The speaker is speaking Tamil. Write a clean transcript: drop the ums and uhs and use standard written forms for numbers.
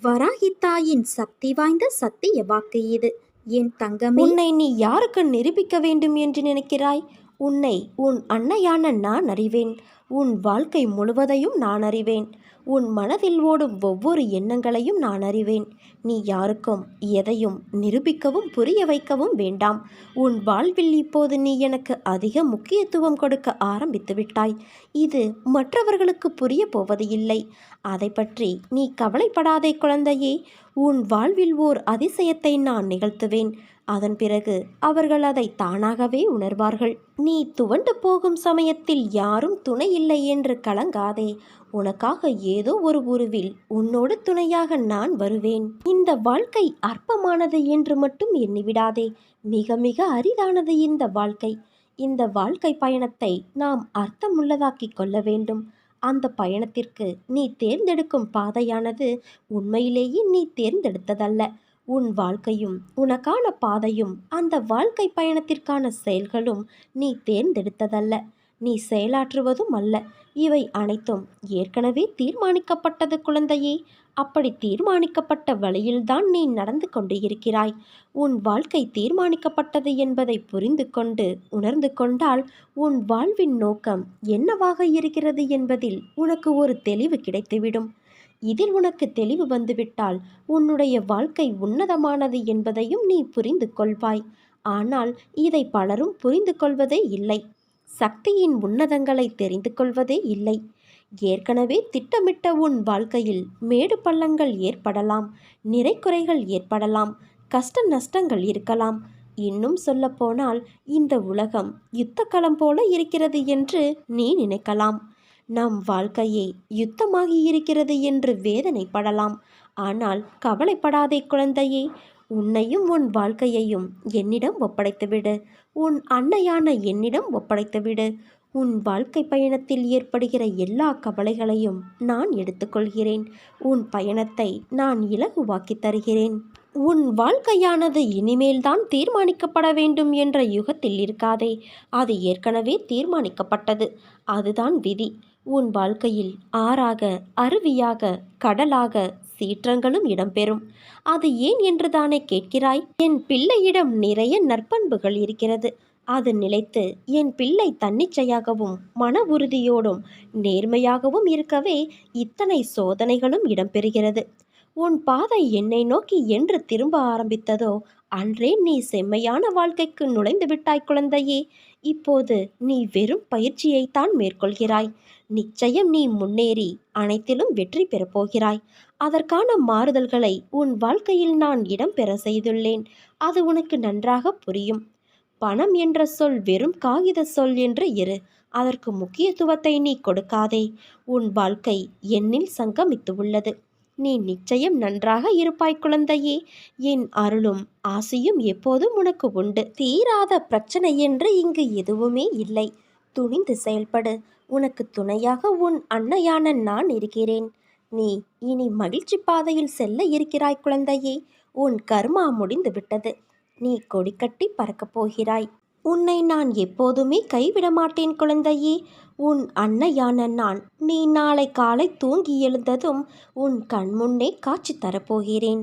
வராகி தாயின் சக்தி வாய்ந்த சத்திய வாக்கு இது. என் தங்கமே, உன்னை நீ யாருக்கு நிரூபிக்க வேண்டும் என்று நினைக்கிறாய்? உன்னை உன் அன்னையான நான் அறிவேன். உன் வாழ்க்கை முழுவதையும் நான் அறிவேன். உன் மனதில் ஓடும் ஒவ்வொரு எண்ணங்களையும் நான் அறிவேன். நீ யாருக்கும் எதையும் நிரூபிக்கவும் புரிய வைக்கவும் வேண்டாம். உன் வாழ்வில் இப்போது நீ எனக்கு அதிக முக்கியத்துவம் கொடுக்க ஆரம்பித்து விட்டாய். இது மற்றவர்களுக்கு புரிய போவது இல்லை. அதை பற்றி நீ கவலைப்படாதே குழந்தையே. உன் வாழ்வில் ஓர் அதிசயத்தை நான் நிகழ்த்துவேன். அதன் பிறகு அவர்கள் அதை தானாகவே உணர்வார்கள். நீ துவண்டு போகும் சமயத்தில் யாரும் துணை இல்லை என்று கலங்காதே. உனக்காக ஏதோ ஒரு உருவில் உன்னோடு துணையாக நான் வருவேன். இந்த வாழ்க்கை அற்பமானது என்று மட்டும் எண்ணிவிடாதே. மிக மிக அரிதானது இந்த வாழ்க்கை. இந்த வாழ்க்கை பயணத்தை நாம் அர்த்தமுள்ளதாக்கிக் கொள்ள வேண்டும். அந்த பயணத்திற்கு நீ தேர்ந்தெடுக்கும் பாதையானது உண்மையிலேயே நீ தேர்ந்தெடுத்ததல்ல. உன் வாழ்க்கையும் உனக்கான பாதையும் அந்த வாழ்க்கை பயணத்திற்கான செயல்களும் நீ தேர்ந்தெடுத்ததல்ல. நீ செயலாற்றுவதும் அல்ல. இவை அனைத்தும் ஏற்கனவே தீர்மானிக்கப்பட்டது குழந்தையே. அப்படி தீர்மானிக்கப்பட்ட வழியில்தான் நீ நடந்து கொண்டு இருக்கிறாய். உன் வாழ்க்கை தீர்மானிக்கப்பட்டது என்பதை புரிந்து கொண்டு உணர்ந்து கொண்டால் உன் வாழ்வின் நோக்கம் என்னவாக இருக்கிறது என்பதில் உனக்கு ஒரு தெளிவு கிடைத்துவிடும். இதில் உனக்கு தெளிவு வந்துவிட்டால் உன்னுடைய வாழ்க்கை உன்னதமானது என்பதையும் நீ புரிந்து கொள்வாய். ஆனால் இதை பலரும் புரிந்து கொள்வதே இல்லை. சக்தியின் உன்னதங்களை தெரிந்து கொள்வதே இல்லை. ஏற்கனவே திட்டமிட்ட உன் வாழ்க்கையில் மேடு பள்ளங்கள் ஏற்படலாம், நிறைக்குறைகள் ஏற்படலாம், கஷ்ட நஷ்டங்கள் இருக்கலாம். இன்னும் சொல்லப்போனால் இந்த உலகம் யுத்தக்களம் போல இருக்கிறது என்று நீ நினைக்கலாம். நம் வாழ்க்கையே யுத்தமாகி இருக்கிறது என்று வேதனைப்படலாம். ஆனால் கவலைப்படாதே குழந்தையே. உன்னையும் உன் வாழ்க்கையையும் என்னிடம் ஒப்படைத்துவிடு. உன் அன்னையான என்னிடம் ஒப்படைத்துவிடு. உன் வாழ்க்கை பயணத்தில் ஏற்படுகிற எல்லா கவலைகளையும் நான் எடுத்துக்கொள்கிறேன். உன் பயணத்தை நான் இலகுவாக்கி தருகிறேன். உன் வாழ்க்கையானது இனிமேல்தான் தீர்மானிக்கப்பட வேண்டும் என்ற யுகத்தில் இருக்காதே. அது ஏற்கனவே தீர்மானிக்கப்பட்டது. அதுதான் விதி. உன் வாழ்க்கையில் ஆறாக, அருவியாக, கடலாக சீற்றங்களும் இடம்பெறும். அது ஏன் என்று தானே கேட்கிறாய்? என் பிள்ளையிடம் நிறைய நற்பண்புகள் இருக்கிறது. அது நிலைத்து என் பிள்ளை தன்னிச்சையாகவும் மன உறுதியோடும் நேர்மையாகவும் இருக்கவே இத்தனை சோதனைகளும் இடம்பெறுகிறது. உன் பாதை என்னை நோக்கி என்று திரும்ப ஆரம்பித்ததோ அன்றே நீ செம்மையான வாழ்க்கைக்கு நுழைந்து விட்டாய் குழந்தையே. இப்போது நீ வெறும் பயிற்சியைத்தான் மேற்கொள்கிறாய். நிச்சயம் நீ முன்னேறி அனைத்திலும் வெற்றி பெறப்போகிறாய். அதற்கான மாறுதல்களை உன் வாழ்க்கையில் நான் இடம்பெற செய்துள்ளேன். அது உனக்கு நன்றாக புரியும். பணம் என்ற சொல் வெறும் காகித சொல் என்று இரு. அதற்கு முக்கியத்துவத்தை நீ கொடுக்காதே. உன் வாழ்க்கை என்னில் சங்கமித்து உள்ளது. நீ நிச்சயம் நன்றாக இருப்பாய் குழந்தையே. என் அருளும் ஆசையும் எப்போதும் உனக்கு உண்டு. தீராத பிரச்சனை என்று இங்கு எதுவுமே இல்லை. துணிந்து செயல்படு. உனக்கு துணையாக உன் அன்னையான நான் இருக்கிறேன். நீ இனி மகிழ்ச்சி பாதையில் செல்ல இருக்கிறாய் குழந்தையே. உன் கர்மா முடிந்து விட்டது. நீ கொடி கட்டி பறக்கப் போகிறாய். உன்னை நான் எப்போதுமே கைவிட மாட்டேன் குழந்தையே. உன் அன்னையான நான் நீ நாளை காலை தூங்கி எழுந்ததும் உன் கண்முன்னே காட்சி தரப்போகிறேன்.